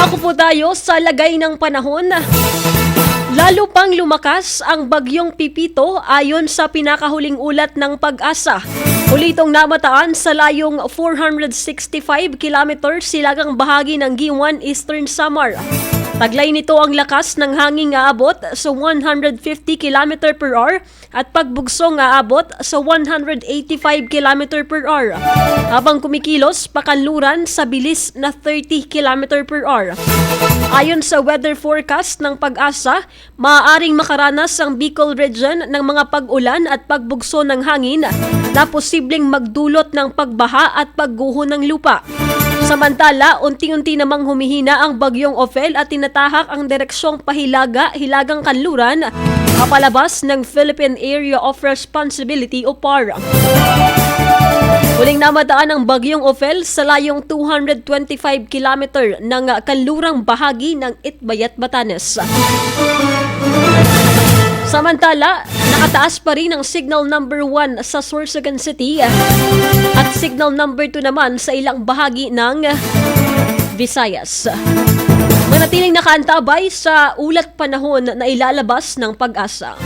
Dumako po tayo sa lagay ng panahon. Lalo pang lumakas ang bagyong Pipito ayon sa pinakahuling ulat ng Pag-asa. Huli itong namataan sa layong 465 km silagang bahagi ng Giwan, Eastern Samar. Taglay nito ang lakas ng hangin aabot sa 150 km per hour at pagbugsong aabot sa 185 km per hour. Habang kumikilos pakanluran sa bilis na 30 km per hour. Ayon sa weather forecast ng Pag-asa, maaaring makaranas ang Bicol region ng mga pag-ulan at pagbugso ng hangin na posibleng magdulot ng pagbaha at pagguho ng lupa. Samantala, unti-unti namang humihina ang bagyong Ophel at tinatahak ang direksyong Pahilaga-Hilagang Kanluran kapalabas ng Philippine Area of Responsibility o PAR. Huling namataan ang bagyong Ophel sa layong 225 km ng kanlurang bahagi ng Itbayat, Batanes. Samantala, nakataas pa rin ang signal number 1 sa Sorsogon City at signal number 2 naman sa ilang bahagi ng Visayas. Manatiling nakaantabay sa ulat panahon na ilalabas ng Pag-asa.